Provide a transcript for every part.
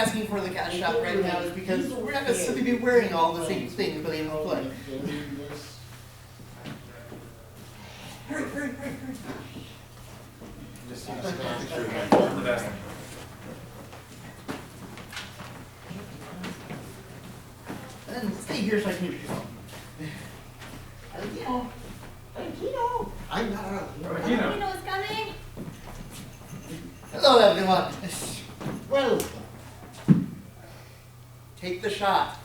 asking for the cash shop right now is because we're not going to simply be wearing all the same things by the end of the play. Hurry, hurry, hurry, hurry. Just the best. And stay here so I can introduce you. Valentino. Valentino. I'm not around. Valentino is coming. Hello, everyone. Well, Take the shot.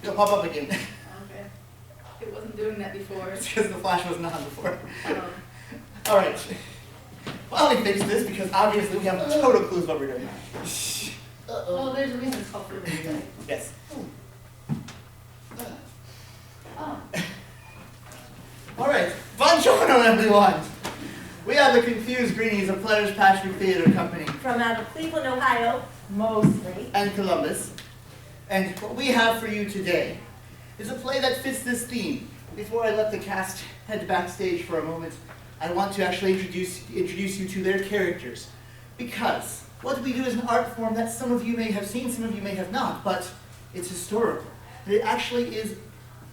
It'll pop up again. Okay. It wasn't doing that before. It's because the flash wasn't on before. Oh. All right. Well, we fixed this because obviously we have total clues what we're doing. Oh, there's a reason it's called food. Yes. Oh. All right. Buongiorno, everyone. We are the confused Greenies of Players Patrick Theater Company From out of Cleveland, Ohio, mostly. and Columbus. And what we have for you today is a play that fits this theme. Before I let the cast head backstage for a moment, I want to actually introduce you to their characters. Because what we do is an art form that some of you may have seen, some of you may have not, but it's historical. And it actually is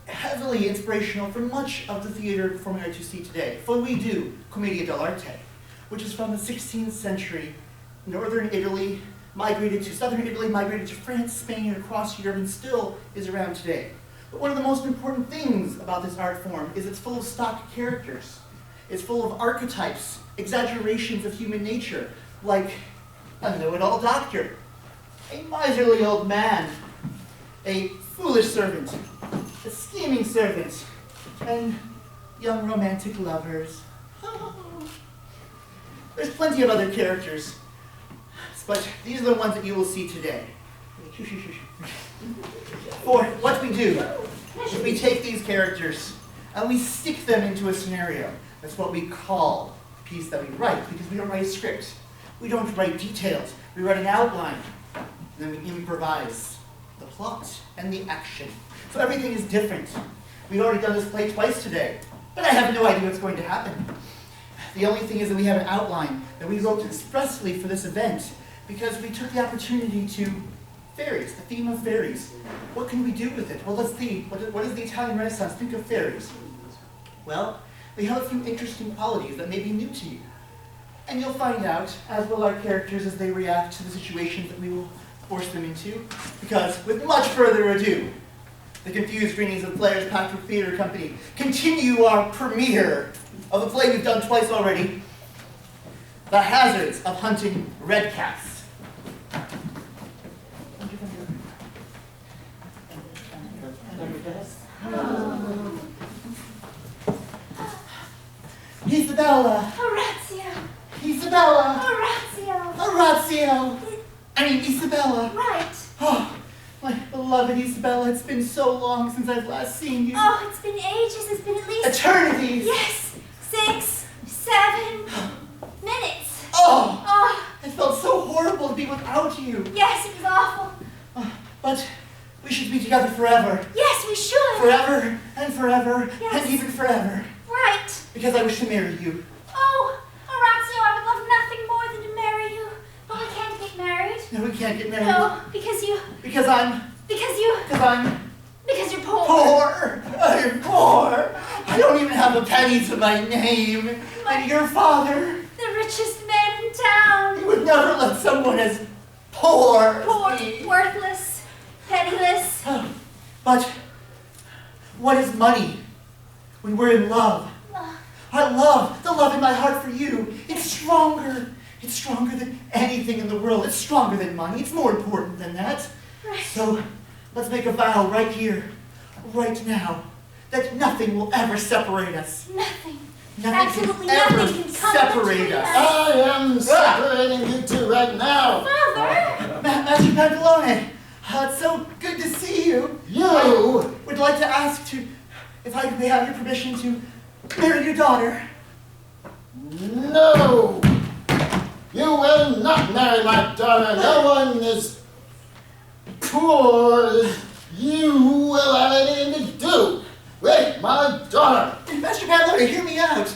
heavily inspirational for much of the theater performing art you see today. For we do commedia dell'arte, which is from the 16th century, northern Italy, migrated to southern Italy, migrated to France, Spain, and across Europe, and still is around today. But one of the most important things about this art form is it's full of stock characters. It's full of archetypes, exaggerations of human nature, like a know-it-all doctor, a miserly old man, a foolish servant, a scheming servant, and young romantic lovers. There's plenty of other characters, but these are the ones that you will see today. For what we do is we take these characters and we stick them into a scenario. That's what we call the piece that we write, because we don't write a script. We don't write details. We write an outline, and then we improvise the plot and the action. So everything is different. We've already done this play twice today, but I have no idea what's going to happen. The only thing is that we have an outline that we wrote expressly for this event because we took the opportunity to fairies, the theme of fairies. What can we do with it? Well, let's see. What is the Italian Renaissance? Think of fairies. Well, they have a few interesting qualities that may be new to you. And you'll find out, as will our characters, as they react to the situations that we will force them into. Because, with much further ado, the confused Greenies of Players Patrick Theater Company continue our premiere of a play we've done twice already, The Hazards of Hunting Redcaps. Isabella! Horatio! Isabella! Horatio! Horatio! Isabella! Right. Oh, my beloved Isabella, it's been so long since I've last seen you. Oh, it's been ages. It's been at least... Eternities! Yes. 6, 7 minutes. Oh! Oh, It felt so horrible to be without you. yes, it was awful. But we should be together forever. Yes, we should. Forever and forever Yes. and even forever. Right. Because I wish to marry you. Oh, Horatio, I would love nothing more than to marry you. But we can't get married. No, we can't get married. No, because you... Because I'm Because you're poor. poor. I'm poor. I don't even have a penny to my name. And your father, The richest man in town. he would never let someone as poor Poor, as me. worthless, penniless. But what is money when we're in love? Our love, the love in my heart for you, it's stronger. It's stronger than anything in the world. It's stronger than money. It's more important than that. Right. So let's make a vow right here, right now, that nothing will ever separate us. Nothing. Nothing Absolutely can ever nothing can come separate between us. us. I am separating you two right now. Father. Master Pantalone, it's so good to see you. You I would like to ask if I may have your permission to marry your daughter. No! You will not marry my daughter. No one is poor as you will have anything to do with my daughter. Master Pantalone, hear me out.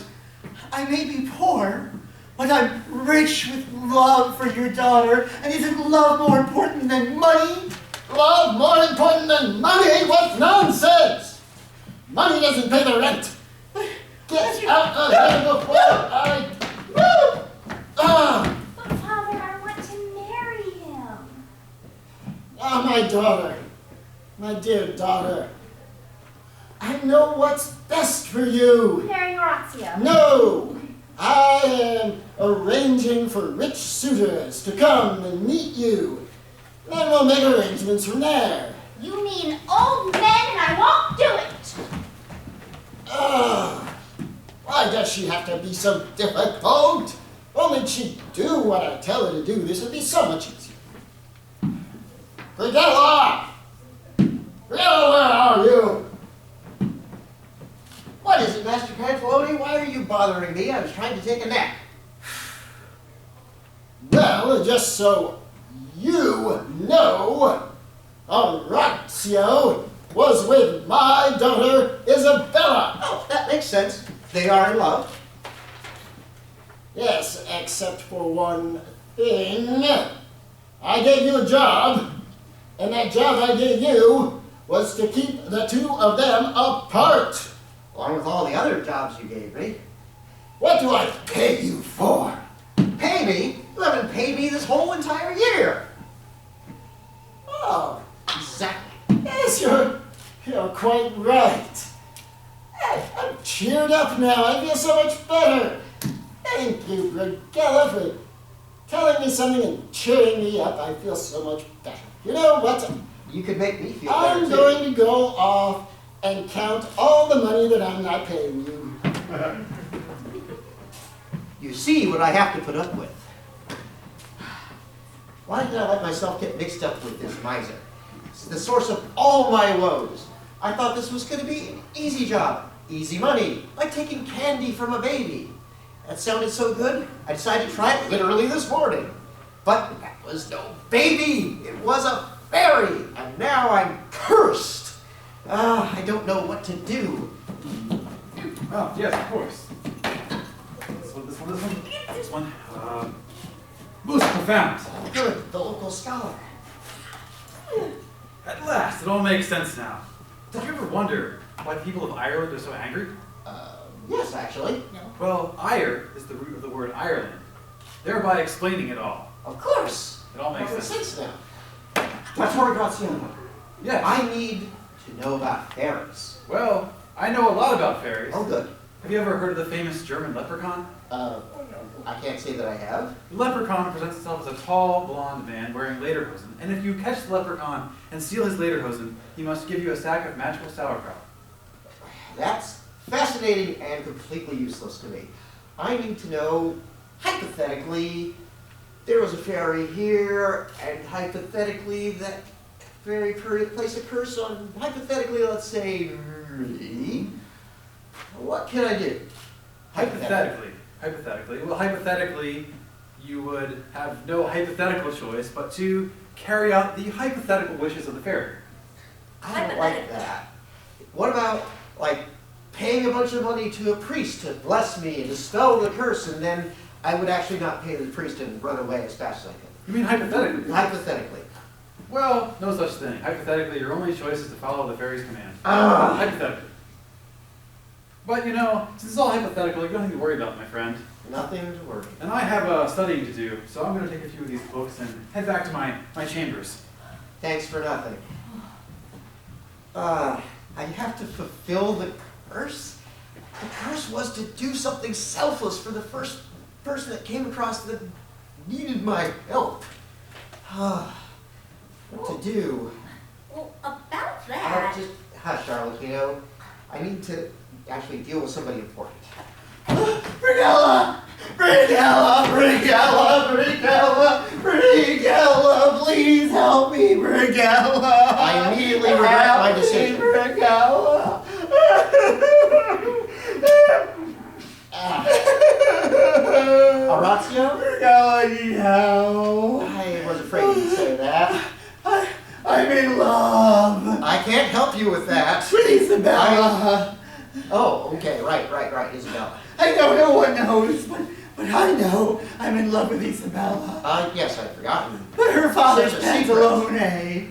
I may be poor, But I'm rich with love for your daughter, and isn't love more important than money? Love more important than money? What nonsense! Money doesn't pay the rent. Get out of here before I... Ah! But Father, I want to marry him. Ah, my daughter. My dear daughter. I know what's best for you. Marry Horatio. No! I am arranging for rich suitors to come and meet you. Then we'll make arrangements from there. You mean old men and I won't do it. Ah, why does she have to be so difficult? Only she'd do what I tell her to do. This would be so much easier. Brighella! Brighella, where are you? What is it, Master Pantalone? Why are you bothering me? I was trying to take a nap. Well, just so you know, Horatio was with my daughter Isabella. Oh, that makes sense. They are in love. Yes, except for one thing. I gave you a job, and that job I gave you was to keep the two of them apart. Along with all the other jobs you gave me. What do I pay you for? Pay me? You haven't paid me this whole entire year. Oh, Exactly. yes, you're quite right. I'm cheered up now. I feel so much better. Thank you, Brighella, for telling me something and cheering me up. I feel so much better. You know what? You could make me feel better, I'm too. going to go off and count all the money that I'm not paying you. You see what I have to put up with. Why did I let myself get mixed up with this miser? It's the source of all my woes. I thought this was going to be an easy job, easy money, like taking candy from a baby. That sounded so good, I decided to try it literally this morning. But that was no baby, it was a fairy, and now I'm cursed. I don't know what to do. Oh, yes, of course. This one. Most profound. Good, the local scholar. At last, it all makes sense now. Did you ever wonder why the people of Ireland are so angry? Yes, actually. Well, ire is the root of the word Ireland, thereby explaining it all. Of course. It all makes Makes sense. sense now. That's where we got Graziano. Yes. I need to know about fairies. Well, I know a lot about fairies. Oh, good. Have you ever heard of the famous German leprechaun? I can't say that I have. The leprechaun presents itself as a tall, blonde man wearing lederhosen, and if you catch the leprechaun and steal his lederhosen, he must give you a sack of magical sauerkraut. That's fascinating and completely useless to me. I need to know, hypothetically, there was a fairy here, and hypothetically that fairy placed a curse on, hypothetically, let's say, me. What can I do? Hypothetically, well, hypothetically, you would have no hypothetical choice but to carry out the hypothetical wishes of the fairy. I don't like that. What about, like, paying a bunch of money to a priest to bless me and dispel the curse, and then I would actually not pay the priest and run away as fast as I could? You mean hypothetically? Hypothetically. Well, no such thing. Hypothetically, your only choice is to follow the fairy's command. Ah. Hypothetically. But you know, since it's all hypothetical, you don't have to worry about it, my friend. Nothing to worry. And I have studying to do, so I'm going to take a few of these books and head back to my chambers. Thanks for nothing. I have to fulfill the curse? The curse was to do something selfless for the first person that came across that needed my help. What to do? Well, about Oh, that. just hush, Charlotte, you know. I need to actually deal with somebody important. Brighella! Brighella! Brighella! Brighella! Brighella! Please help me, Brighella! I immediately regret my decision. Brighella! Horatio? Brighella, I need help. I was afraid you'd say that. I'm in love. I can't help you with that. With Isabella. Oh, okay, right, Isabella. I know no one knows, but But I know I'm in love with Isabella. Yes, I'd forgotten. But her father's Such a secret. Pantalone.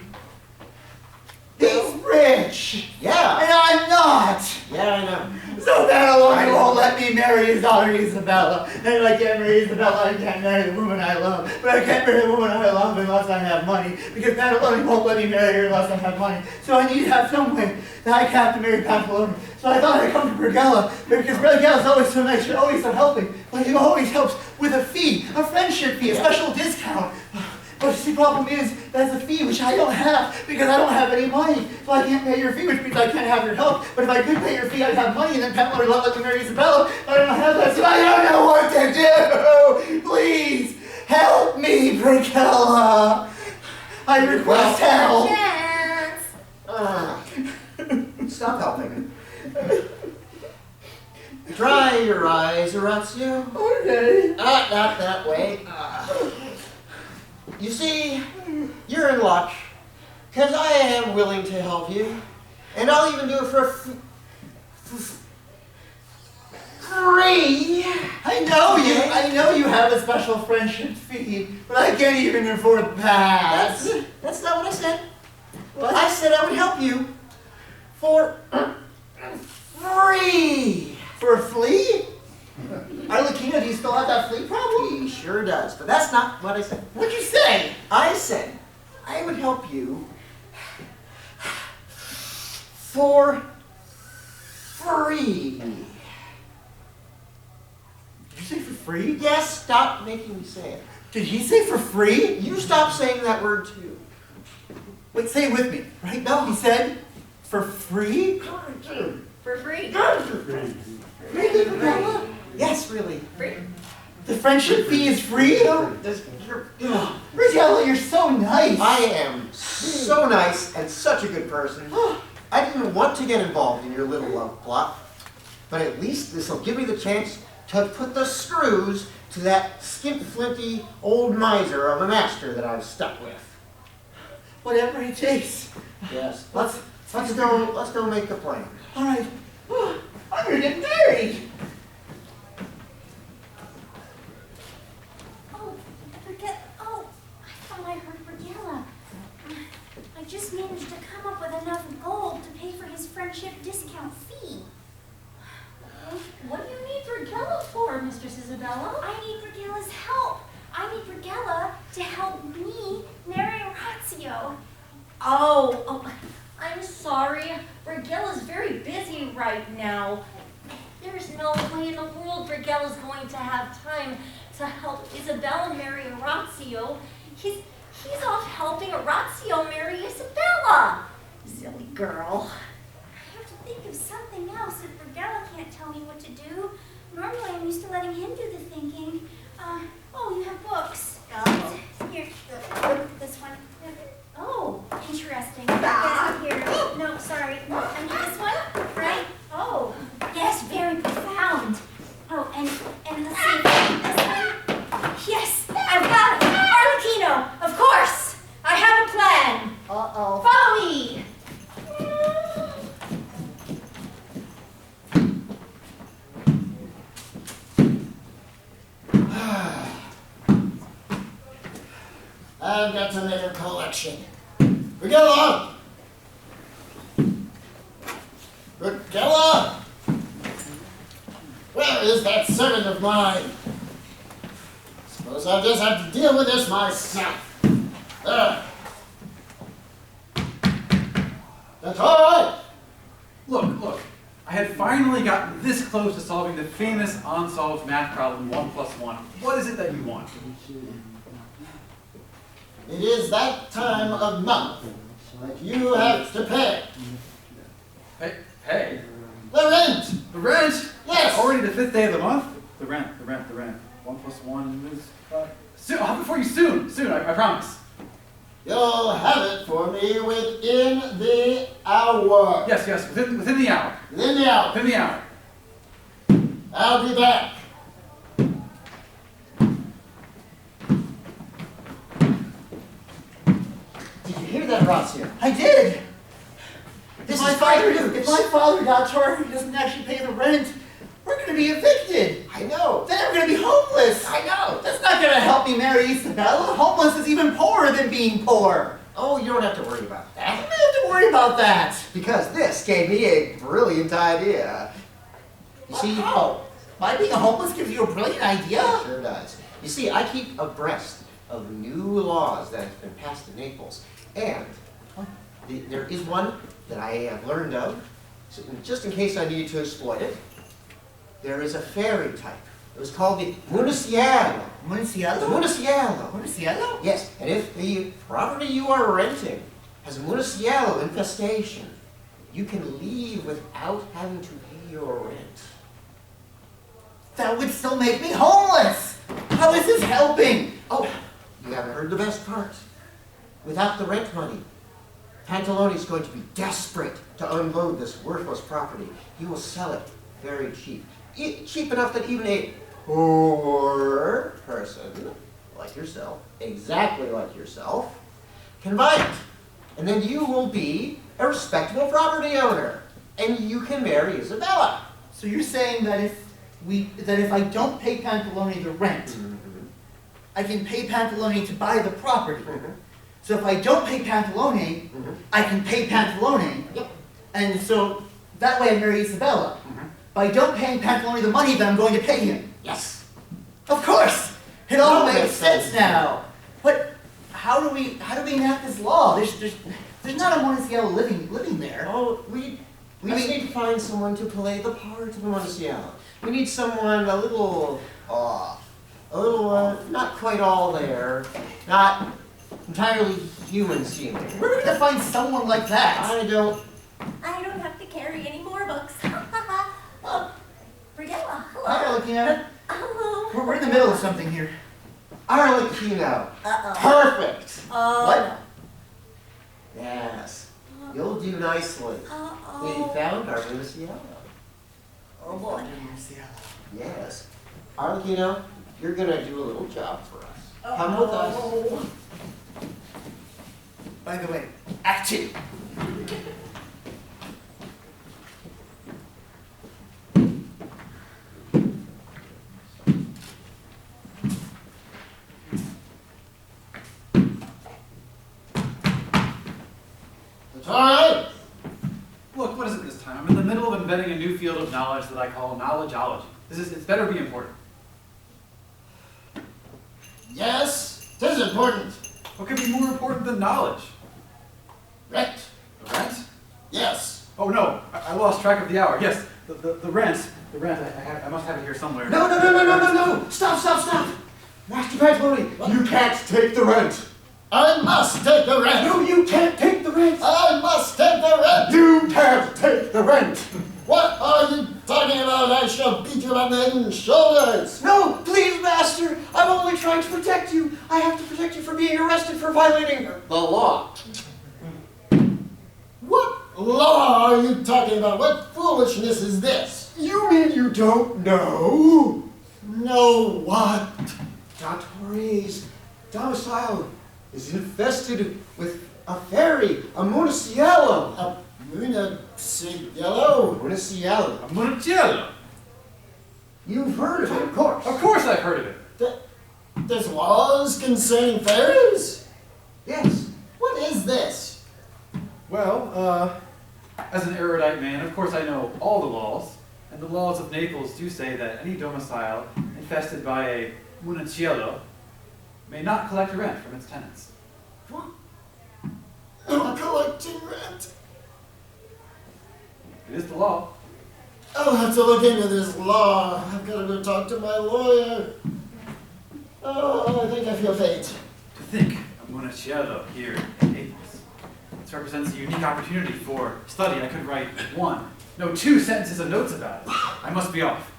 He's rich. Yeah. And I'm not. Yeah, I know. So Pantalone won't let me marry his daughter Isabella. And if I can't marry Isabella, I can't marry the woman I love. But I can't marry the woman I love unless I have money. Because Pantalone won't let me marry her unless I have money. So I need to have some way that I can have to marry Pantalone. So I thought I'd come to Brighella. Because Brigella's always so nice, you're always so helping. But he always helps with a fee, a friendship fee, a special discount. But the problem is, that's a fee which I don't have because I don't have any money. So I can't pay your fee, which means I can't have your help. But if I could pay your fee, I'd have money, and then Pantalone would let me marry Isabella. I don't have that, so I don't know what to do. Please help me, Brighella. I request help. Chance. Stop helping. Dry your eyes, Horatio. Okay. Not that way. You see, you're in luck, because I am willing to help you, and I'll even do it for free. I know you have a special friendship fee, but I can't even afford that. That's not what I said. What? I said I would help you for free. For a flea? Arlecchino, do you still have that flea problem? He sure does, but that's not what I said. What'd you say? I said I would help you for free. Did you say for free? Yes, stop making me say it. Did he say for free? You stop saying that word too. Wait, say it with me, right? No, he said for free? For free. Really, Brighella? Yes, really. Free. The friendship fee is free? Brighella, you're so nice. I am so nice and such a good person. I didn't want to get involved in your little love plot, but at least this will give me the chance to put the screws to that skint-flinty old miser of a master that I've stuck with. Whatever it takes. Yes. Let's Let's go make a plan. All right. I'm gonna get married. Oh, I thought I heard Brighella. I just managed to come up with enough gold to pay for his friendship discount fee. What do you need Brighella for, Mistress Isabella? I need Brigella's help. I need Brighella to help me marry Horatio. Oh, I'm sorry. Brigella's very busy right now. There's no way in the world Brigella's going to have time to help Isabella marry Horatio. He's off helping Horatio marry Isabella. Silly girl. I have to think of something else if Brighella can't tell me what to do. Normally I'm used to letting him do the thinking. Oh, you have books. Here, this one. Oh, interesting. Yes, here. No, sorry. I need this one, right? Oh, yes, very profound. Oh, and let's see. This one. Yes, I've got it. Arlecchino, of course. I have a plan. Uh-oh. Follow me. I've got to make a collection. Brighella! Brighella! Where is that servant of mine? Suppose I'll just have to deal with this myself. That's all right. Look, I had finally gotten this close to solving the famous unsolved math problem 1 + 1. What is it that you want? It is that time of month that you have to pay. Hey, The rent! the rent? Yes. Already the 5th day of the month? The rent. 1 + 1 is 5. Soon, I'll have it for you soon, I promise. You'll have it for me within the hour. Yes, within the hour. Within the hour. Within the hour. I'll be back. Did you hear that, Horatio? I did. This If is fire if news. my father got to where he doesn't actually pay the rent, we're gonna be evicted. I know. Then we're gonna be homeless. homeless. I know. That's not gonna help me marry Isabella. Homeless is even poorer than being poor. Oh, you don't have to worry about I that. don't have to worry about that. Because this gave me a brilliant idea. You see, How? My being homeless gives you a brilliant idea? it sure does. You see, I keep abreast of new laws that have been passed in Naples. And there is one that I have learned of, so just in case I need to exploit it. There is a fairy type. It was called the municialo. The Municialo? municialo. Municialo? Yes, and if the property you are renting has a municialo infestation, you can leave without having to pay your rent. That would still make me homeless. How is this helping? Oh, you haven't heard the best part. Without the rent money, Pantalone is going to be desperate to unload this worthless property. He will sell it very cheap. Cheap enough that even a poor person like yourself, exactly like yourself, can buy it. And then you will be a respectable property owner. And you can marry Isabella. So you're saying that if I don't pay Pantalone the rent, I can pay Pantalone to buy the property. So if I don't pay Pantalone, I can pay Pantalone. Yep. And so that way I marry Isabella. By don't paying Pantalone the money that I'm going to pay him. Yes. Of course! It all No, makes makes sense sense. now. But how do we enact this law? There's not a Monticello living there. Oh, we just need to find someone to play the part of a Monticello. We need someone a little off. A little, not quite all there. Not entirely human seeming. Where are we gonna find someone like that? I don't. I don't have to carry any more books. Oh, Brighella, hello. Hi, Arlecchino. Hello. We're in the middle of something here. Arlecchino. Uh-oh. Perfect. Oh, What? Yes. You'll do nicely. We Uh-oh. found our Monticello. Oh, boy. Yes. Arlecchino, you're gonna do a little job for us. Come with us. By the way, Act 2. It's all right. Look, what is it this time? I'm in the middle of inventing a new field of knowledge that I call knowledgeology. It's better be important. Yes, it is important. What could be more important than knowledge? Rent. The rent? Yes. Oh no, I lost track of the hour. Yes, the rent. The rent, I must have it here somewhere. No. Stop. Master Pantalone, you can't take the rent. I must take the rent. No, you can't take the rent. I must take the rent. You can't take the rent. What are you talking about? I shall beat you on the head and shoulders. No, please, Master. I'm only trying to protect you. I have to protect you from being arrested for violating the law. What law are you talking about? What foolishness is this? You mean you don't know? No what? Dottori's domicile is infested with a fairy, a Monticello. A Municialo. Monticello. A Monticello. You've heard of it, of course. Of course I've heard of it. There's laws concerning fairies? Yes. What is this? Well, as an erudite man, of course I know all the laws, and the laws of Naples do say that any domicile infested by a Monticello may not collect rent from its tenants. What? No collecting rent. It is the law. I'll have to look into this law. I've got to go talk to my lawyer. Oh, I think I feel faint. To think of Monticello here in Naples. This represents a unique opportunity for study. I could write two sentences of notes about it. I must be off.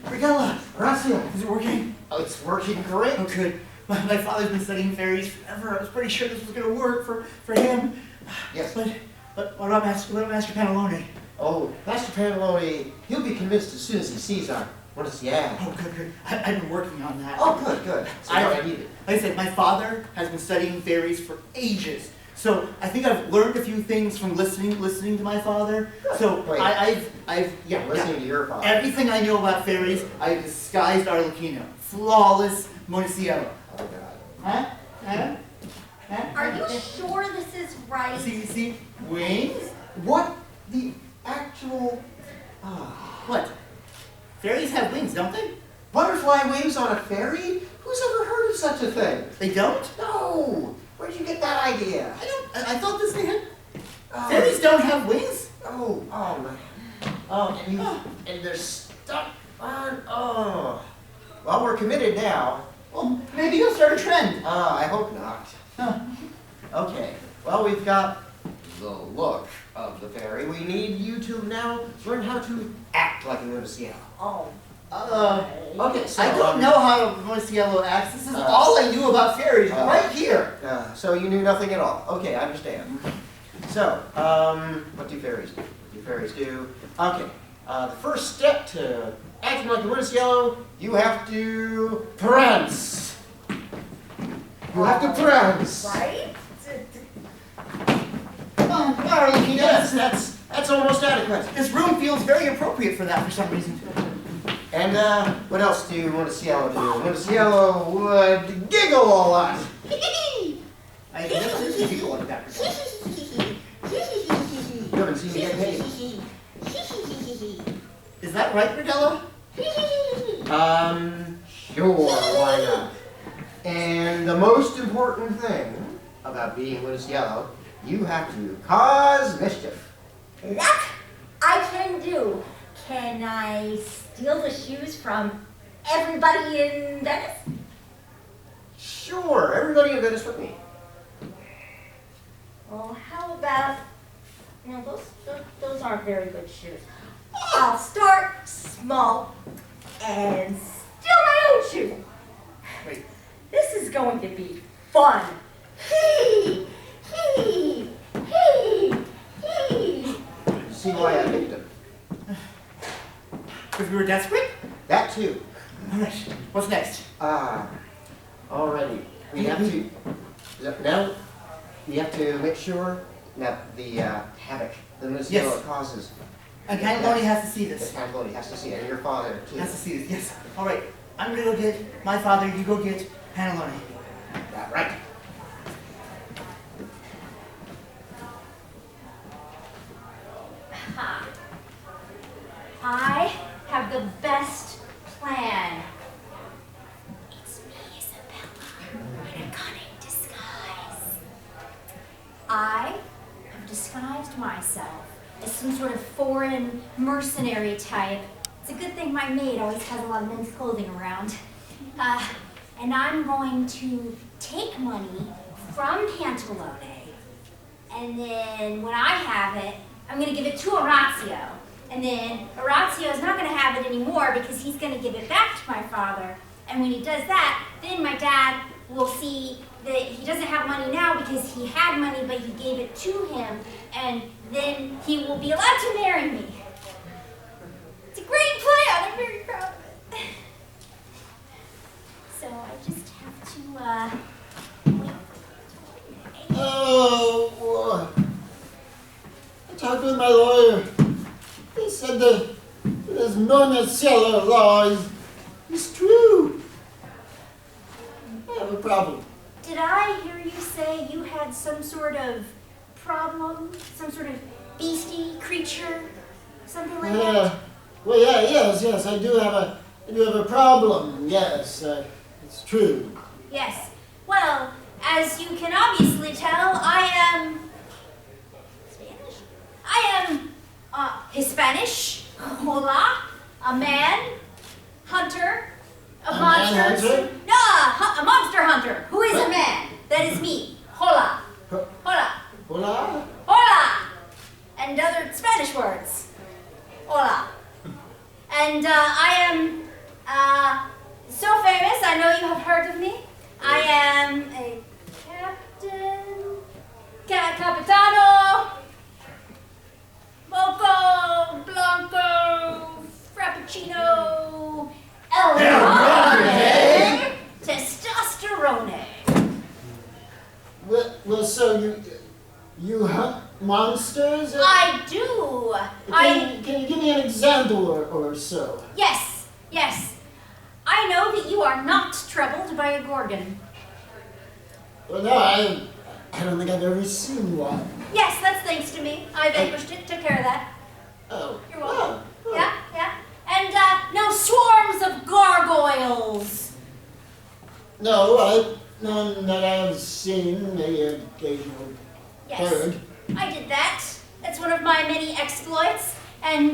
Brighella, Horacio. is it working? Oh, it's working great. Oh, good. My father's been studying fairies forever. I was pretty sure this was going to work for him. Yes. But what about Master Pantalone? Oh, Master Pantalone, he'll be convinced as soon as he sees our Monticello. Oh, good. I've been working on that. Oh, good. So I need it. Like I said, my father has been studying fairies for ages. So I think I've learned a few things from listening to my father. So Wait. yeah. Listening to your father. Everything I know about fairies, I disguised Arlecchino. Flawless Monticello. Oh, God. Huh? Huh? Huh? Are you sure this is right? See, wings? What the actual... What? Fairies have wings, don't they? Butterfly wings on a fairy? Who's ever heard of such a thing? They don't? No! Where'd you get that idea? I thought this thing had... Oh. Fairies don't have wings? Oh, man. Oh, and they're stuck on... Oh. Well, we're committed now. Well, maybe you'll start a trend. I hope not. Huh. Okay, well, we've got the look of the fairy. We need you to now learn how to act like a Monticello. Oh. Okay, so... I don't know how Monticello acts. This is all I knew about fairies, right here. So you knew nothing at all. Okay, I understand. So, what do fairies do? What do fairies do? Okay, the first step to acting like a Monticello, you have to prance. You have to prance. Right? Come on, Arlecchino. Yes, that's almost adequate. This room feels very appropriate for that for some reason. And what else do Monticello do? Monticello would giggle a lot. I never heard you giggle like that before. You haven't seen me get paid. Is that right, Brighella? Sure, why not? And the most important thing about being Monticello, you have to cause mischief. That I can do. Can I steal the shoes from everybody in Venice? Sure, everybody in Venice with me. Well, how about... No, those aren't very good shoes. I'll start small and steal my own shoe. Wait. This is going to be fun. Hee, hee, hee, hee. See why I picked him. Because we were desperate? That too. All right. What's next? Alrighty. We have to... Now, we have to make sure that the havoc the Monticello Yes. causes... And Pantalone has to see The this. Pantalone has to see it, and your father too. Has to see this. Yes. All right. I'm gonna go get my father. You go get Pantalone. That right. Ha. I have the best plan. It's me, Isabella, in a cunning disguise. I have disguised myself as some sort of foreign mercenary type. It's a good thing my maid always has a lot of men's clothing around. And I'm going to take money from Pantalone, and then when I have it, I'm going to give it to Orazio. And then Orazio's not going to have it anymore because he's going to give it back to my father. And when he does that, then my dad will see that he doesn't have money now because he had money, but he gave it to him, and then he will be allowed to marry me. It's a great plan. I'm very proud of it. So I just have to, wait. Oh, I talked with my lawyer. He said that this Monticello law is true. I have a problem. Did I hear you say you had some sort of problem? Some sort of beastie creature? Something like that? Well, yes, I do have a problem. Yes, it's true. Yes. Well, as you can obviously tell, I am Spanish. I am Hispanish. Hola. A man. Hunter. Of A man monsters. hunter? No, a monster hunter. Who is a man? That is me. Hola. Hola. Hola? Hola. And other Spanish words. Hola. And I am so famous, I know you have heard of me. I am a captain, capitano, moco, blanco, frappuccino, elrone, testosterone. Well, so monsters? I do. Can you give me an example or so? Yes, yes. I know that you are not troubled by a gorgon. Well, no, I don't think I've ever seen one. Yes, that's thanks to me. I vanquished it, took care of that. Oh. You're welcome. Oh. Yeah, yeah. And no swarms of gargoyles. No, none that I've seen. Maybe an occasional Yes, bird. I did that. That's one of my many exploits. And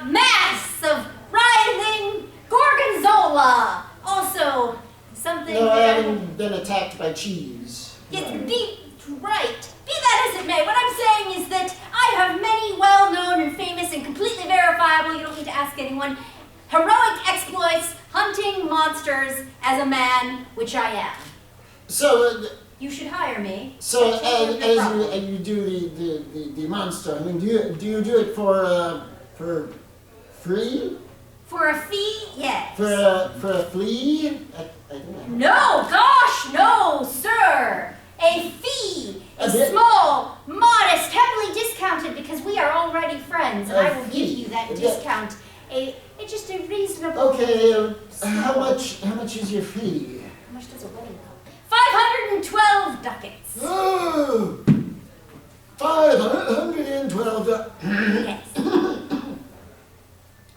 mass of writhing gorgonzola. Also, something No, I that haven't been attacked by cheese. Yes, No. right. Be that as it may, what I'm saying is that I have many well-known and famous and completely verifiable, you don't need to ask anyone, heroic exploits hunting monsters as a man, which I am. So, You should hire me. so I can't do the problem. as you do the monster, I mean, do you do it for free? For a fee, yes. For a flea? I don't know. No, gosh, no, sir. A fee, a bit- small, modest, heavily discounted because we are already friends, and A I will give fee, you that a bit- discount. Just a reasonable. Okay, how small- much is your fee? How much does a wedding cost? 512 ducats. Oh, 512. Yes.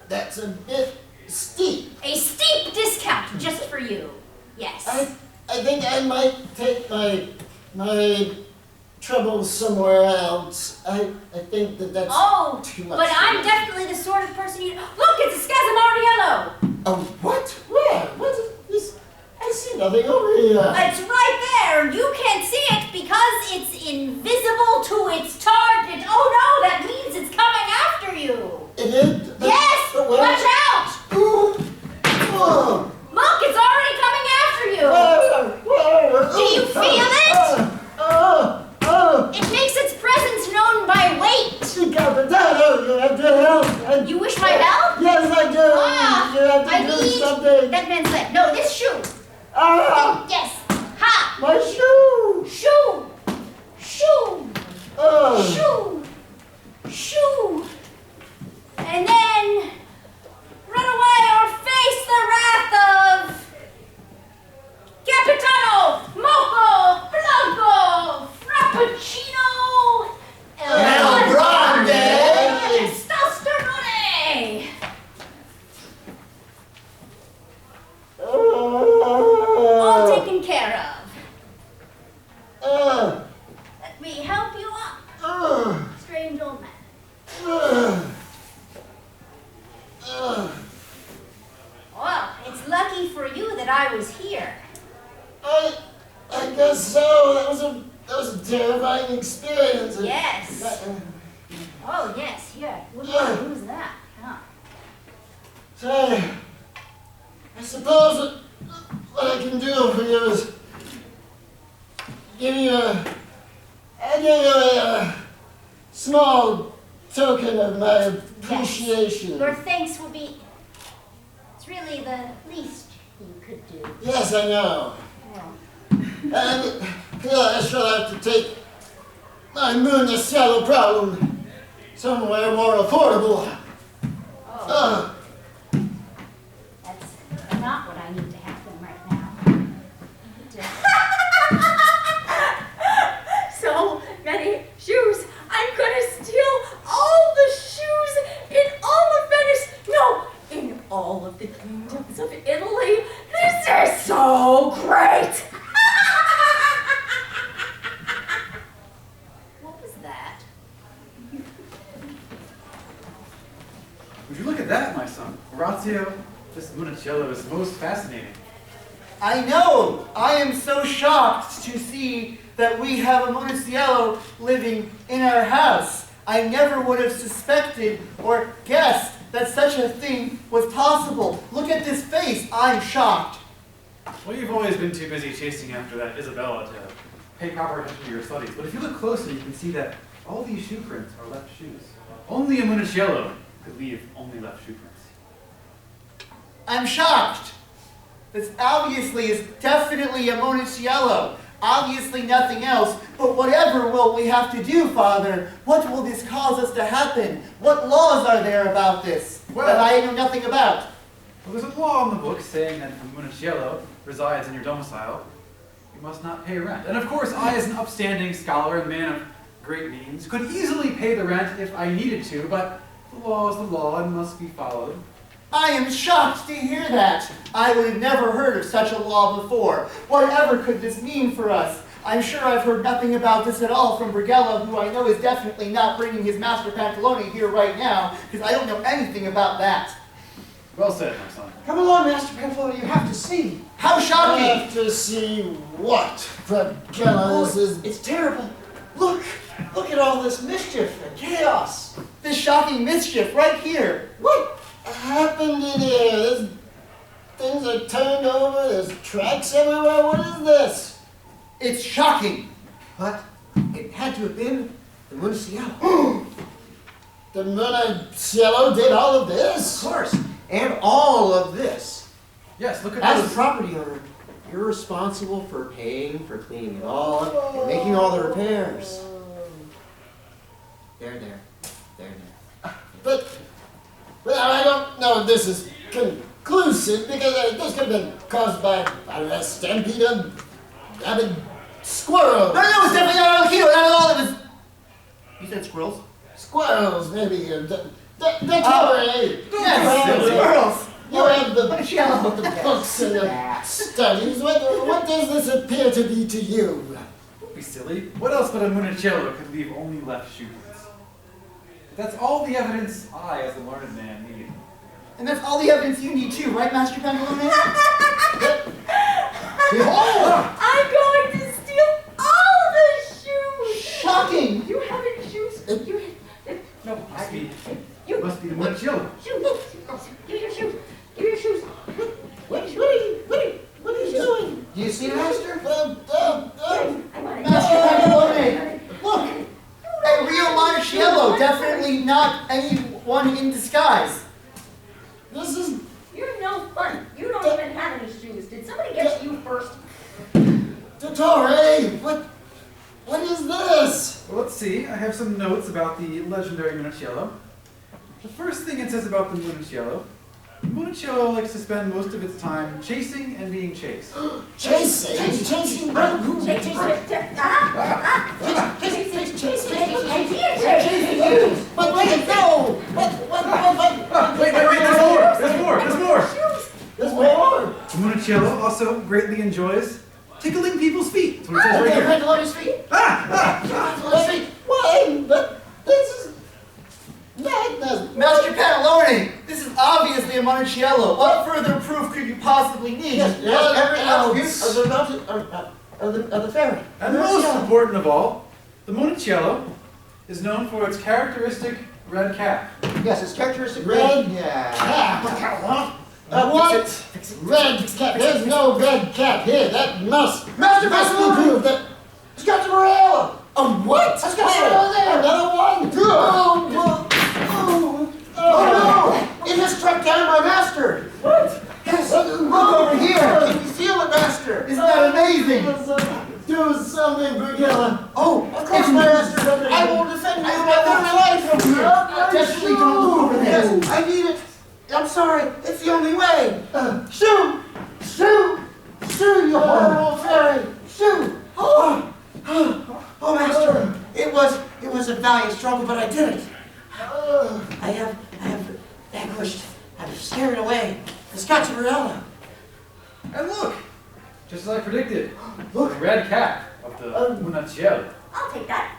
That's a bit steep. A steep discount just for you. Yes. I think I might take my troubles somewhere else. I think that's Oh, too much. but I'm definitely the sort of person you. Look, it's a Scazamariello. Oh, what? Where? What is this? I see nothing over here. It's right there. You can't see it because it's invisible to its target. Oh no, that means it's coming after you. It is? Yes. But where? Watch out. Ooh. Oh. Look, it's already coming after you. Do you feel it? It makes its presence known by weight. You have to help. You wish my help? Yes, I do. Ah, You have to I do need something. that man's leg. No, this shoe. Ah, Yes. Ha. my shoe. Shoe. Shoe. Oh. Shoe. Shoe. And then run away or face the wrath of Capitano, Moco, Blanco, Frappuccino, El Grande. Testosterone. All taken care of. Let me help you up, strange old man. Well, it's lucky for you that I was here. I guess so. That was a terrifying experience. Yes. Oh, yes, yeah. Who's that? Huh. So, I suppose what I can do for you is give you a small token of my appreciation. Your thanks will be. It's really the least you could do. Yes, I know. Well, And I shall have to take my moonless yellow problem somewhere more affordable. oh, that's not what I need to happen right now. So many shoes. I'm gonna steal all the shoes in all of Venice. No, in all of the kingdoms of Italy. This is so great. What was that? Would you look at that, my son? Orazio, this Monticello is most fascinating. I know! I am so shocked to see that we have a Monticello living in our house. I never would have suspected or guessed that such a thing was possible. Look at this face. I'm shocked. Well, you've always been too busy chasing after that Isabella to pay proper attention to your studies. But if you look closely, you can see that all these shoe prints are left shoes. Only a Monticello could leave only left shoe prints. I'm shocked. This obviously is definitely a Monticello. Obviously nothing else, but whatever will we have to do, Father? What will this cause us to happen? What laws are there about this that I know nothing about? Well, there's a law in the book saying that if a Munichello resides in your domicile, you must not pay rent. And of course, I, as an upstanding scholar and man of great means, could easily pay the rent if I needed to, but the law is the law and must be followed. I am shocked to hear that. I would have never heard of such a law before. Whatever could this mean for us? I'm sure I've heard nothing about this at all from Brighella, who I know is definitely not bringing his master Pantalone here right now, because I don't know anything about that. Well said, my son. Come along, Master Pantalone, you have to see. How shocking! Have to see what, Brighella? This is... It's terrible. Look at all this mischief and chaos. This shocking mischief right here. What happened in here? There's things are turned over, there's tracks everywhere. What is this? It's shocking. But it had to have been the Munichello. The Munichello did all of Of this? course. And all of this. Yes, look at As those. the property owner, you're responsible for paying for cleaning it all up and making all the repairs. There. But I don't know if this is conclusive because this could have been caused by, I don't know, a stampede of rabid squirrels. No, it's definitely not a kilo, not at all. It was... You said squirrels? Squirrels, maybe. That's Yes, squirrels. You have the Munichello. books and the studies. What does this appear to be to you? Don't be silly. What else but a Munichello could leave only left shoe prints? That's all the evidence I, as a learned man, need. And that's all the evidence you need too, right, Master Pantalone? I'm going to steal all the shoes. Shocking! You have any shoes? No, must be You. the Munichello. Shoes. Give me your shoes. Give me your shoes. What are you doing? Do you see, Master? I want it. Master Pantalone! Look! A real Munichello, definitely not anyone in disguise. This is... You're no fun. You don't even have any shoes. Did somebody get you first? Dottore, what is this? Well, let's see. I have some notes about the legendary Munichello. The first thing it says about the Munichello: Munichello likes to spend most of its time chasing and being chased. Chasing? But wait, no! Wait, there's more! There's more! The Munichello also greatly enjoys tickling people's feet. That's what it says right here. Pantalone's feet? Pantalone's feet? Why? But this is... madness. Master Pantalone, this is obviously a Munichello. What further proof could you possibly need? Every attribute of the fairy. And most important of all, the Munichello is known for its characteristic red cap. Yes, it's characteristic. Red Yeah. cap. What? Red cap. There's no red cap here. That must be proved. That... Brighella. A what? Let's go there. Another one? Oh no! It has struck down my master. What? Yes. Look over here. Can you feel it, master? Isn't that amazing? Do something, Brighella. Oh, of course, my master. I will defend you with my life from here. Definitely don't move over there. Yes, I need it. I'm sorry. It's the only way. Shoo! You horrible fairy! Shoo! Oh, master. It was a valiant struggle, but I did it. I have vanquished. I've scared away the Scotch Brighella. And look, just as I predicted, the red cap of the Munichello. I'll take that.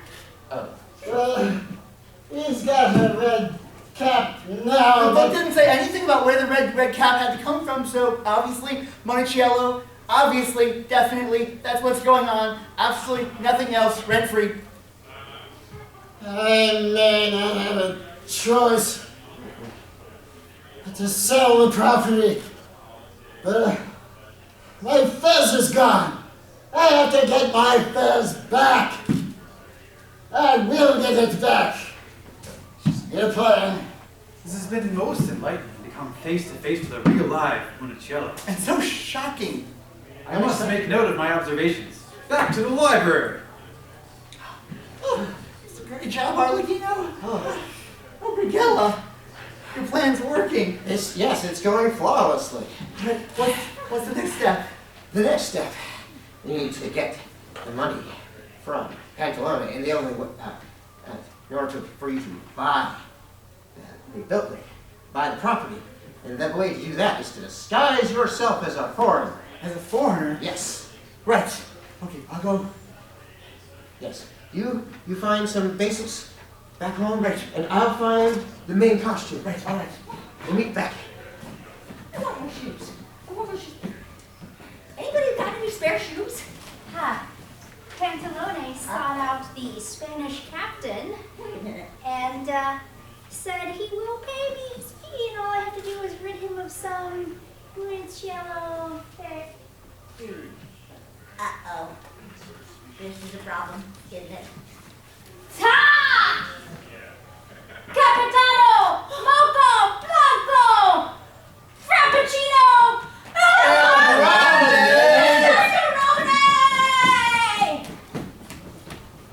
He's got a red cap now. The book didn't say anything about where the red cap had to come from, so obviously, Munichello, obviously, definitely, that's what's going on. Absolutely nothing else, rent-free. I may not have a choice but to sell the property, but my fez is gone. I have to get my fez back. I will get it back. Just get a plan. This has been most enlightening to come face to face with a real live Munichello. And so shocking. I must make note of my observations. Back to the library. Oh, it's a great job, Arlecchino. Oh, Brighella, your plan's working. Yes, it's going flawlessly. But what's the next step? The next step, you need to get the money from Pantalone, and the only way, in order for you to buy the building, buy the property, and the way to do that is to disguise yourself as a foreigner. As a foreigner? Yes. Right. Okay, I'll go. Yes. You find some basics back home, Right. and I'll find the main costume. Right, all right. We'll meet back. I want more shoes. I want more shoes. Anybody got any spare shoes? Ha. Pantalone sought out the Spanish captain and said he will pay me his fee, and all I have to do is rid him of some rich yellow hair. Uh-oh. This is a problem, isn't it? Ta! Capitano! Mocha! Blanco! Frappuccino!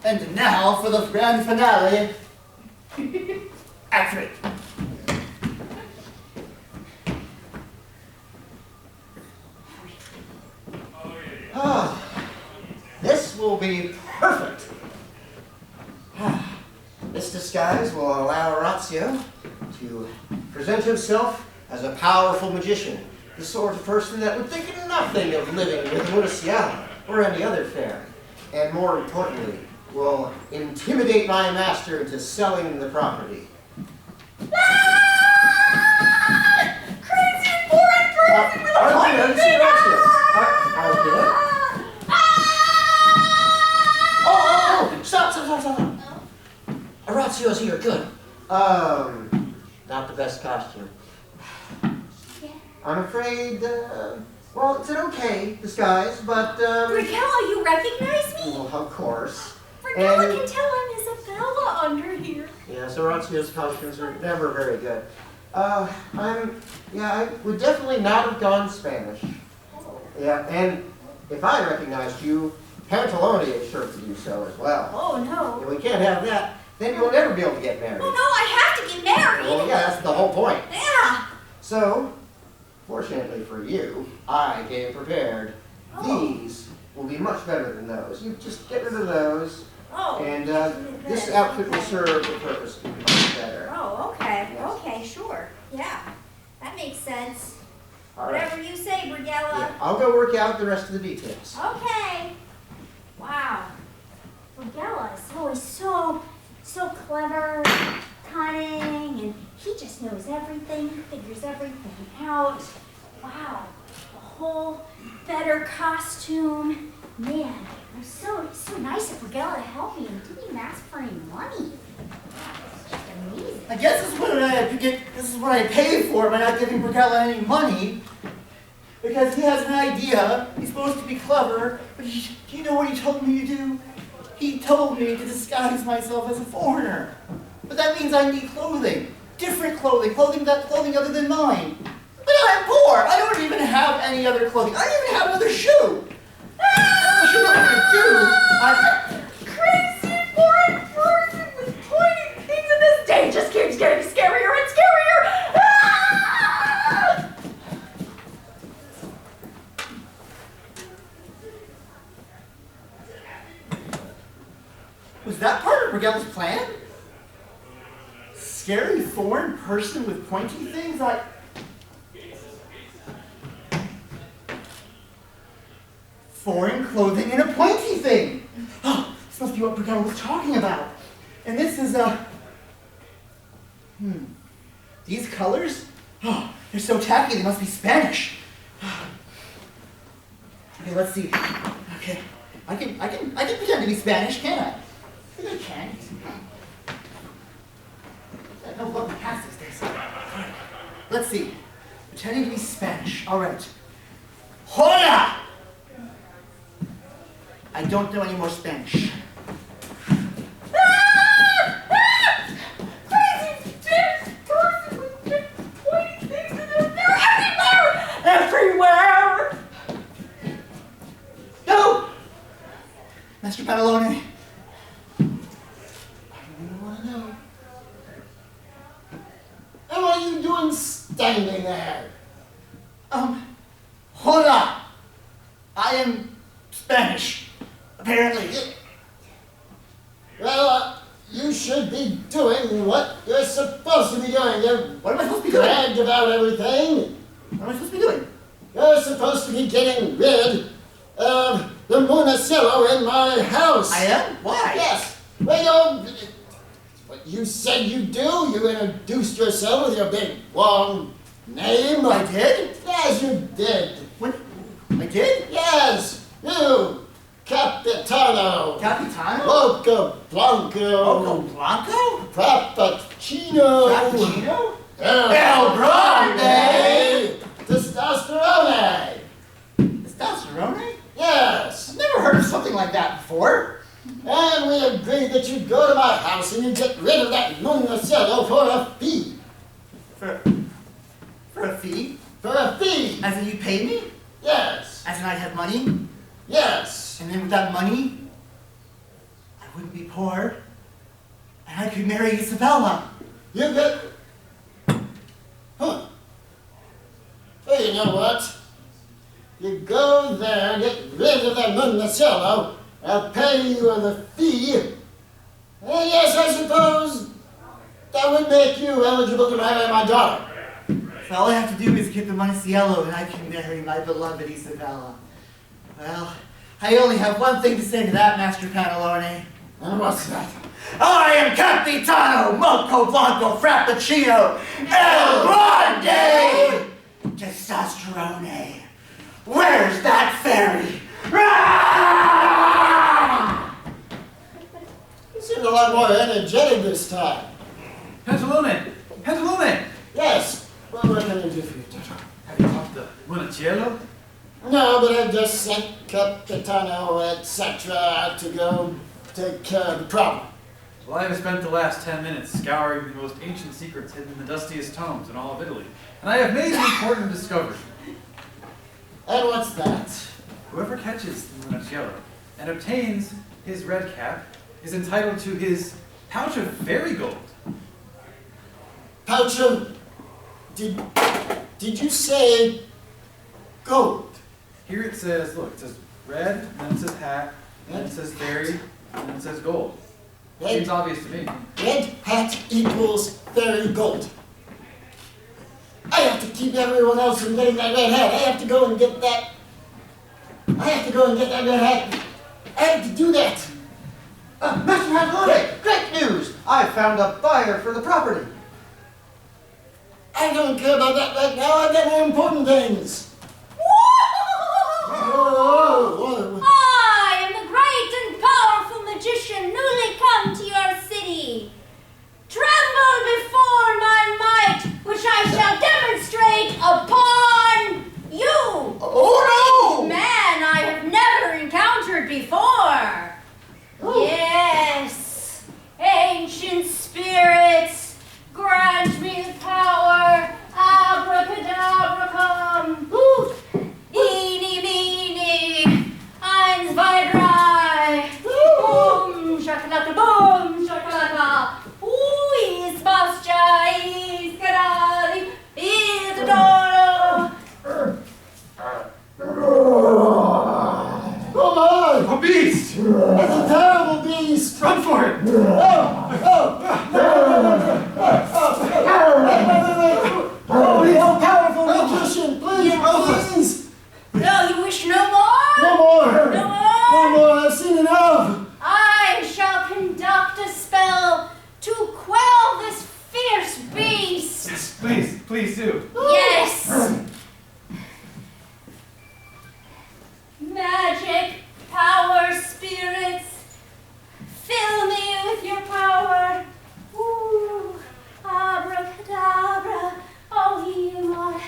And now for the grand finale. Act it. This will be perfect. This disguise will allow Orazio to present himself as a powerful magician, the sort of person that would think nothing of living with Municiala or any other fairy, and more importantly, will intimidate my master into selling the property. Crazy foreign person with a pointy finger! Oh, stop. Orazio's here, good. Not the best costume. I'm afraid, well, it's an okay disguise, but, Brighella, you recognize me? well, of course. Brighella And- can tell I'm Isabella under here. Yes, Orazio's costumes are never very good. I would definitely not have gone Spanish. Yeah, and if I recognized you, Pantalone is sure to do so as well. Oh, no. And we can't have that. Then you'll never be able to get married. Oh, no, I have to get married. Well, yeah, that's the whole point. Yeah. So, fortunately for you, I came prepared. Oh. These will be much better than those. You just get rid of those, Oh. and this outfit will serve the purpose much better. Oh, okay. Yes. Okay, sure. Yeah. That makes sense. All right. Whatever you say, Brighella. Yeah, I'll go work out the rest of the details. Okay. Wow. Brighella is always so clever, cunning, and he just knows everything, figures everything out. Wow. A whole better costume. Man, it was so nice of Brighella to help me and didn't even ask for any money. It's just amazing. I guess this is what I pay for by not giving Brighella any money. Because he has an idea, he's supposed to be clever, but do you know what he told me to do? He told me to disguise myself as a foreigner. But that means I need clothing. Different clothing, clothing other than mine. But I'm poor, I don't even have any other clothing. I don't even have another shoe. I'm sure what I'm gonna do. Crazy foreign person with pointy things, and this day just keeps getting scarier and scarier! Ah! Was that part of Brighella's plan? Scary foreign person with pointy things? Foreign clothing and a pointy thing! Oh, this must be what Brighella was talking about. And this is these colors? Oh, they're so tacky, they must be Spanish. Okay, let's see. Okay, I can pretend to be Spanish, can't I? I think I can. I know what my past these days. All right, let's see. Pretending to be Spanish. All right. Hola! I don't know any more Spanish. Crazy Spanish person with big pointy things, and they're everywhere! Everywhere! No! are you doing standing there? Hold on. I am Spanish, apparently. Well, you should be doing what you're supposed to be doing. You What am I supposed to be doing? bragged about everything. What am I supposed to be doing? You're supposed to be getting rid of the Monticello in my house. I am? Why? Yes. Well, what you said you do. You introduced yourself with your big, long name. I did? Yes, you did. What? I did? Yes, you, Capitano. Capitano? Mocha Blanco. Moco Blanco? Frappuccino. Frappuccino? El Grande. Testosterone. Testosterone? Yes. I've never heard of something like that before. And we agreed that you'd go to my house and you'd get rid of that Monticello for a fee. For a fee? For a fee. As in you pay me? Yes. As in I'd have money? Yes. And then with that money, I wouldn't be poor. And I could marry Isabella. You get... Huh. Well, you know what? You go there and get rid of that Monticello. I'll pay you the fee. And yes, I suppose that would make you eligible to marry my daughter. So all I have to do is get the Monticello and I can marry my beloved Isabella. Well, I only have one thing to say to that, Master Pantalone. And what's that? I am Capitano Moco Blanco Frappuccino El Grande Testosterone. Where's that fairy? You seem a lot more energetic this time. Pantalone! Pantalone! Yes. Well, what can I do for you, Toto? Have you talked to Monticello? No, but I've just sent Capitano, etc. to go take care of the problem. Well, I have spent the last 10 minutes scouring the most ancient secrets hidden in the dustiest tomes in all of Italy, and I have made an important discovery. And what's that? Whoever catches the Monticello and obtains his red cap is entitled to his pouch of fairy gold. Pouch of... Did you say gold? Here it says, look, it says red, and then it says hat, and then it says fairy, and then it says gold. Seems obvious to me. Red hat equals fairy gold. I have to keep everyone else from getting that red hat. I have to go and get that. I have to go and get that red hat. I have to do that. Master Pantalone, great news! I found a buyer for the property. I don't care about that right now. I've got more important things. Whoa. I am the great and powerful magician newly come to your city. Tremble before my might, which I shall demonstrate upon you. Oh no! Man I have never encountered before. Yes, ancient spirits, grant me power. Abracadabra come. Eeny, meeny, eins, zwei, drei. Boom, shakalaka, boom, shakalaka. Ooh, is bascha, is karali, is adoro. Come on! A beast! It's a terrible beast! Run for it! Oh, he's a powerful magician! Please! No, you wish no more? No more! No more? No more! I've seen enough! I shall conduct a spell to quell this fierce beast. Yes, please, please do. Yes. Magic, power, spirits, fill me with your power. Ooh, abracadabra, oh ye moi,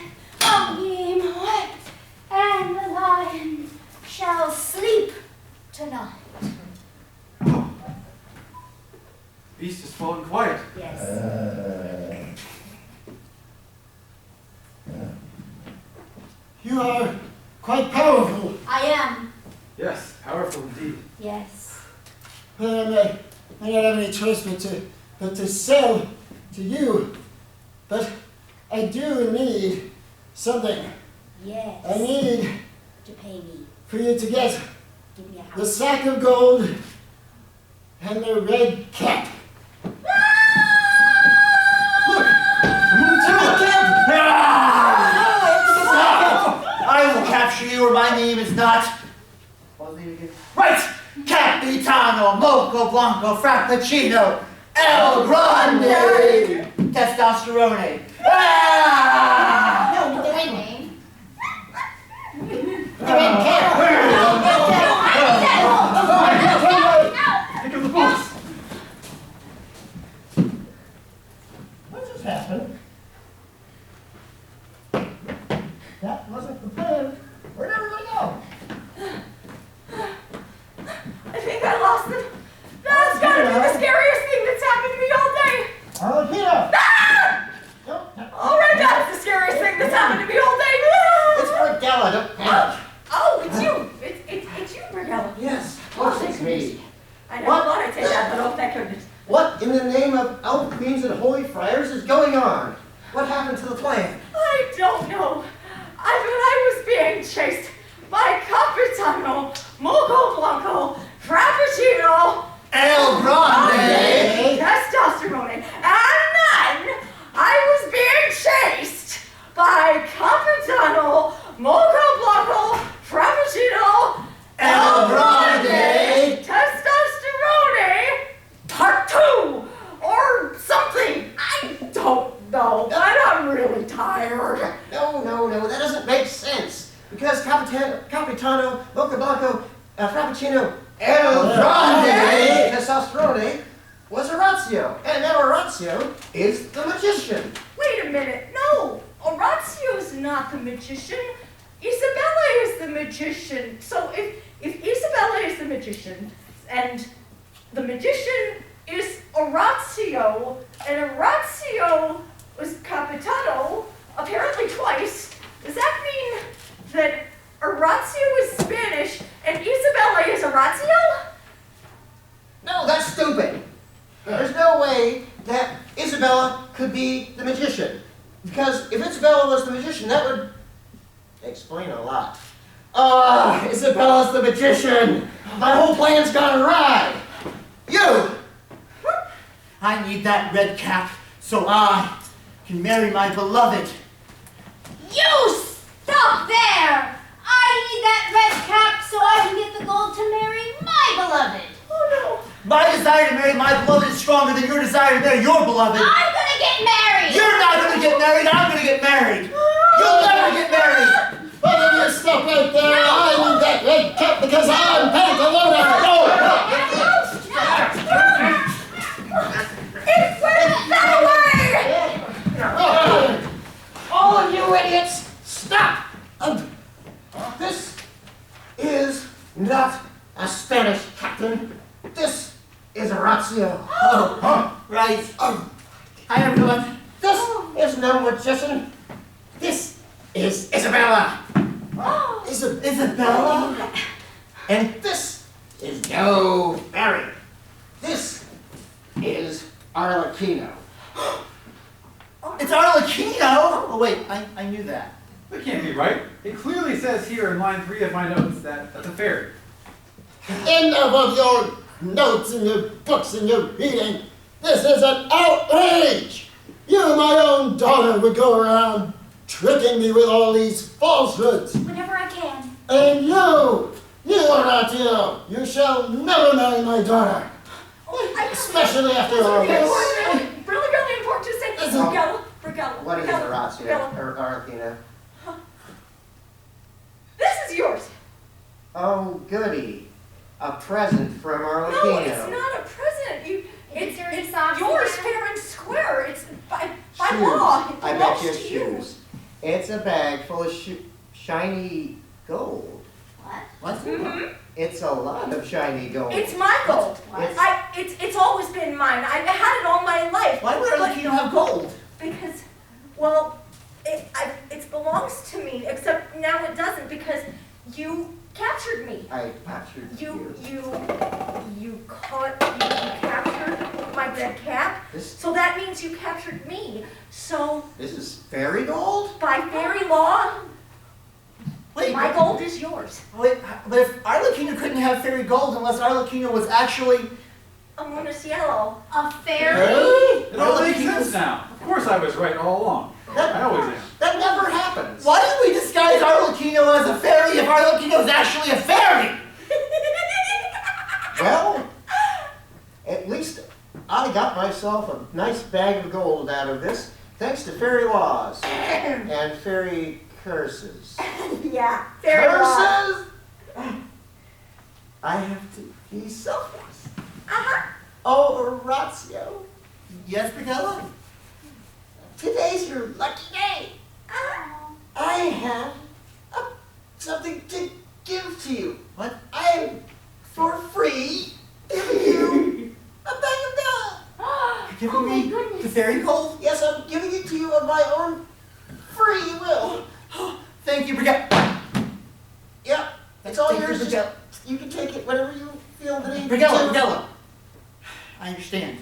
and the lion shall sleep tonight. Beast has fallen quiet. Yes. You are quite powerful. I am. Yes, powerful indeed. Yes. I don't have any choice but to sell to you. But I do need something. Yes. I need To pay me. for you to get Give me a the house. sack of gold and the red cap. I will capture you, or my name is not. What's the name again? Right! Capitano Moco Blanco Frappuccino El Grande Testosterone. Ah! No, the red name. The red cap. Think of the books. What just happened? That wasn't the plan. Where'd everybody go? I think I lost them. That's gotta be the scariest thing that's happened to me all day. Arlecchino! Ah! All right, that's the scariest thing that's happened to me all day. It's Brighella, don't panic. Oh, it's you. It's you, Brighella. Yes, of course it's me. I never What? thought I'd say that, but oh, thank goodness. What in the name of elf queens and holy friars is going on? What happened to the plan? I don't know. I was being chased by Capitano Moco Blanco Frappuccino El Grande. Testosterone. And then I was being chased by Capitano Moco Blanco Frappuccino El Grande. Testosterone Part 2 or something. I don't know, but I'm really tired. No, that doesn't make sense. Because Capitano Mocha Blanco Frappuccino El Grande Testosterone was Orazio. And now Orazio is the magician. Wait a minute. No, Orazio's not the magician. Isabella is the magician. So if Isabella is the magician and the magician is Orazio and Orazio was Capitano, apparently twice, does that mean that Orazio is Spanish and Isabella is Orazio? No, that's stupid. There's no way that Isabella could be the magician. Because if Isabella was the magician, that would explain a lot. Isabella's the magician. My whole plan's gone awry. You! I need that red cap so I can marry my beloved. You stop there! I need that red cap so I can get the gold to marry my beloved. Oh My desire to marry my beloved is stronger than your desire to marry your beloved. I'm gonna get married! You're not going to get married, I'm going to get married. You'll never get married. Both of you stop right there. I need that red cap because I'm Pantalone. It went that way! All of you idiots, stop! This is not a Spanish captain. This is Orazio. Right. Hi, everyone. This is no magician. This is Isabella. Isabella? And this is no fairy. This is Arlecchino. It's Arlecchino? Oh, wait, I knew that. That can't be right. It clearly says here in line 3 of my notes that that's a fairy. Enough of your notes and your books and your reading. This is an outrage. You, my own daughter, would go around tricking me with all these falsehoods. Whenever I can. And you, Orazio, you shall never marry my daughter. Especially after all this. Really important to say. This is- Brighella. What is Orazio or Arlecchino? This is yours. Oh, goody. A present from Arlecchino. No, it's not a present. It's dirty socks yours again? fair and square. It's by Shoes. law. It I belongs bet you to shoes. It's a bag full of shiny gold. What? What? Mm-hmm. It's a lot of shiny gold. It's my gold. What? It's always been mine. I've had it all my life. Why would Arlecchino have gold? Because, well, it belongs to me. Except now it doesn't because you captured me. I captured you. You captured my red cap. So that means you captured me. So This is fairy gold? by fairy law, Wait, my gold is yours. wait, but if Arlecchino couldn't have fairy gold unless Arlecchino was actually... A Munaciello. A fairy? It all makes sense now. Of course I was right all along. I always am. That never happens. Why did we disguise Arlecchino as a fairy if Arlecchino is actually a fairy? Well, at least I got myself a nice bag of gold out of this, thanks to fairy laws and fairy curses. Yeah, fairy law. Curses? I have to be selfless. Uh-huh. Oh, Orazio, Yes, Brighella? today's your lucky day. I have something to give to you. What? I am for free giving you a bag of gold. You're giving my me goodness. the fairy gold? Yes, I'm giving it to you of my own free will. Thank you, Brighella. Yep, it's all Thank you, yours. Brighella. You can take it whenever you feel the need. Brighella, to. Brighella. I understand.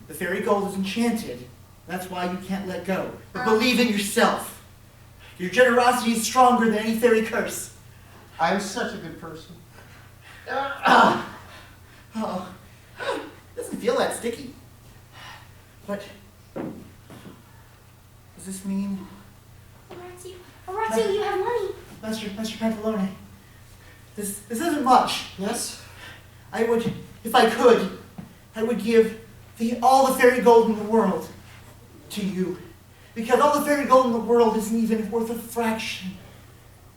The fairy gold is enchanted. That's why you can't let go. But believe in yourself. Your generosity is stronger than any fairy curse. I'm such a good person. Oh, it doesn't feel that sticky. But does this mean, Orazio, you have money. Master Pantalone? This isn't much. Yes? I would, if I could, I would give all the fairy gold in the world to you, because all the fairy gold in the world isn't even worth a fraction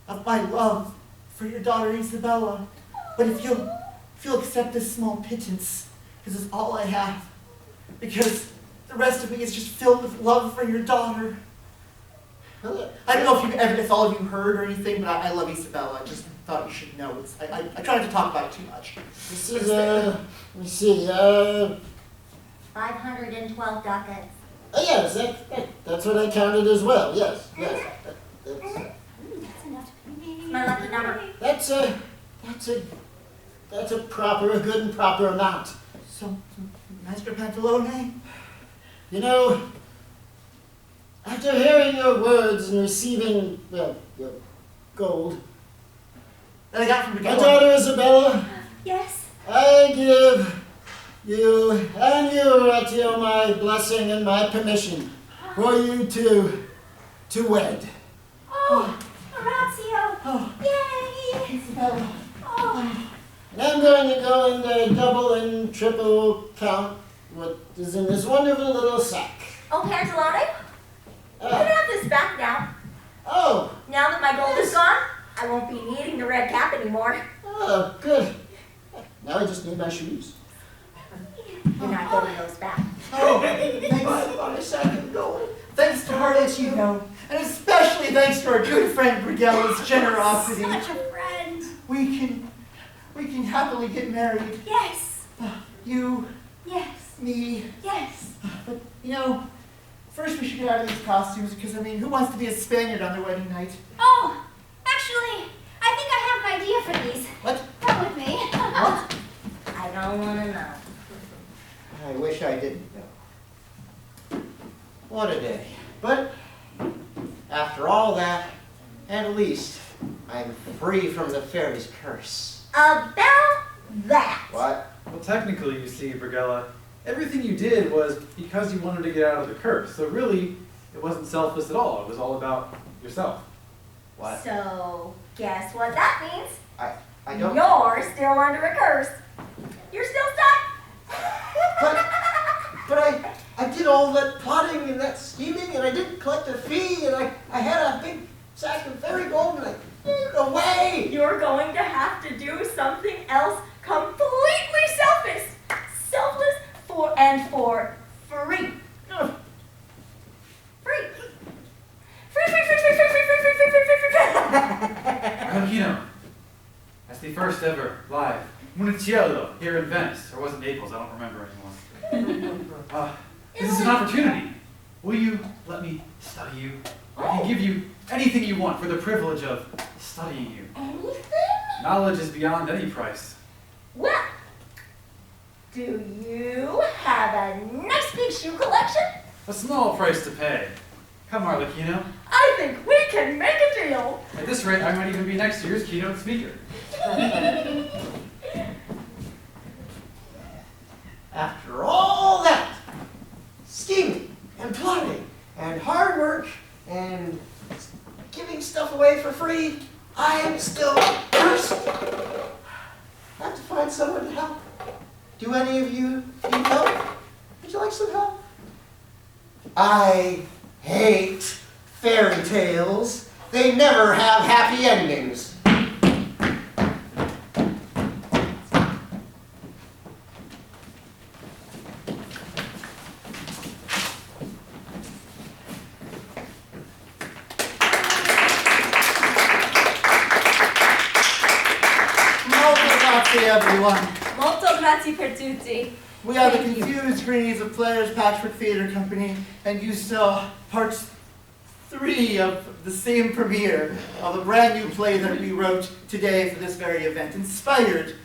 of my love for your daughter Isabella. But if you'll accept this small pittance, because it's all I have, because the rest of me is just filled with love for your daughter. I don't know if all of you heard or anything, but I love Isabella. I just thought you should know. I try not to talk about it too much. This is, let me see, 512 ducats. oh yes, that's what I counted as well, yes, yes. That's That's my lucky number. That's a good and proper amount. So, Master Pantalone? You know, after hearing your words and receiving, well, your gold, That I got from my Brighella. daughter Isabella, Yes. I give you and you, Orazio, my blessing and my permission for you to wed. Oh, Orazio. Oh, Yay. Isabella. Oh. And I'm going to go and double and triple count what is in this wonderful little sack. Oh, Pantalone, you can have this back now. Oh, Now that my gold is gone, I won't be needing the red cap anymore. oh, good. Now I just need my shoes. You're not getting those back. Oh, thanks, Second gold. thanks to Arlecchino, and especially thanks to our good friend Brighella's generosity, Such a friend. we can happily get married. Yes. You, Yes. me, Yes. but first we should get out of these costumes, because who wants to be a Spaniard on their wedding night? Oh, actually, I think I have an idea for these. What? Come with me. What? I don't want to know. I wish I didn't know. What a day. But after all that, at least I'm free from the fairy's curse. About that. What? Well, technically, you see, Brighella, everything you did was because you wanted to get out of the curse. So really, it wasn't selfless at all. It was all about yourself. What? So, guess what that means? I don't. You're still under a curse. You're still stuck. But I did all that plotting and that scheming, and I didn't collect a fee, and I had a big sack of fairy gold, and I gave it away. You're going to have to do something else completely selfless for free. Ugh. Free. Arlecchino, that's the first ever live Munaciello here in Venice, or was it Naples? I don't remember anymore. This is an opportunity. Will you let me study you? I can give you anything you want for the privilege of studying you. Anything? Knowledge is beyond any price. Well, Do you have a nice big shoe collection? A small price to pay. Come, Arlecchino. I think we can make a deal. At this rate, I might even be next year's keynote speaker. After all that, scheming and plotting and hard work and giving stuff away for free, I am still cursed. I have to find someone to help. Do any of you need help? Would you like some help? I hate fairy tales. They never have happy endings. Everyone. Molto grazie per tutti. We are the Confused Greenies of Players Patchwork Theatre Company, and you saw part 3 of the same premiere of a brand new play that we wrote today for this very event. Inspired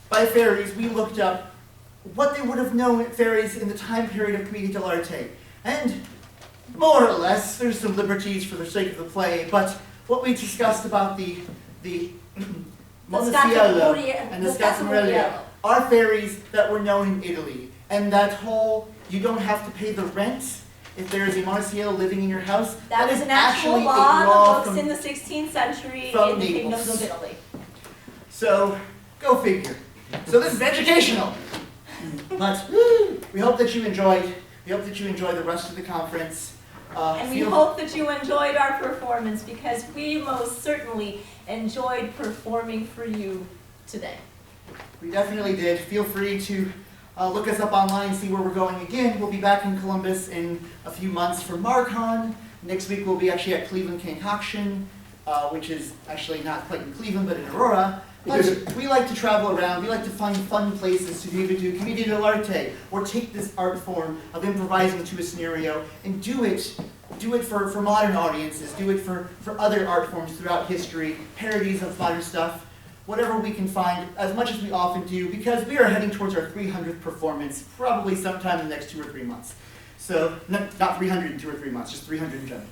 by fairies, we looked up what they would have known fairies in the time period of commedia dell'arte. And more or less, there's some liberties for the sake of the play, but what we discussed about the Monticello and the Scatamarillo are fairies that were known in Italy. And that whole, you don't have to pay the rent if there is a Monticello living in your house. That was is an actual actually a law law in the books from, in the 16th century from in the Naples. kingdoms of Italy. So, go figure. So this is educational. But we hope that you enjoyed. We hope that you enjoy the rest of the conference. And we hope that you enjoyed our performance, because we most certainly enjoyed performing for you today. We definitely did. Feel free to look us up online, see where we're going again. We'll be back in Columbus in a few months for MarCon. Next week we'll be actually at Cleveland Concoction, which is actually not quite in Cleveland, but in Aurora. But we like to travel around. We like to find fun places to be able to do commedia dell'arte, or take this art form of improvising to a scenario and do it for modern audiences, do it for other art forms throughout history, parodies of modern stuff, whatever we can find, as much as we often do, because we are heading towards our 300th performance, probably sometime in the next 2 or 3 months. So, not 300 in 2 or 3 months, just 300 in general.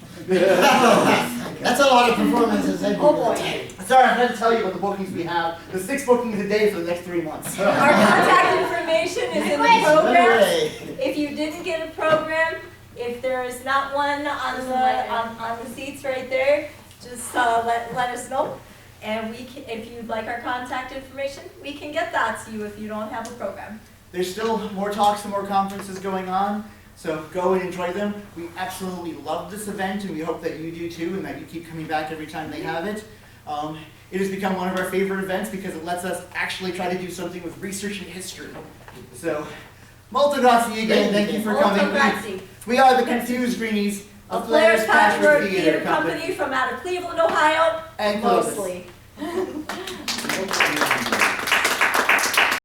That's a lot of performances. Oh boy. Sorry, I had to tell you about the bookings we have. The 6 bookings a day for the next 3 months. Our contact information is in the program. Hooray. If you didn't get a program, if there is not one on the seats right there, just let us know. And if you'd like our contact information, we can get that to you if you don't have a program. There's still more talks and more conferences going on, so go and enjoy them. We absolutely love this event, and we hope that you do too, and that you keep coming back every time they have it. It has become one of our favorite events because it lets us actually try to do something with research and history. So, molto grazie again. Thank you for coming. Molto grazie. We are the Confused Greenies A of Players Patchwork Theatre Theatre Company from out of Cleveland, Ohio, and Columbus. mostly. Thank you.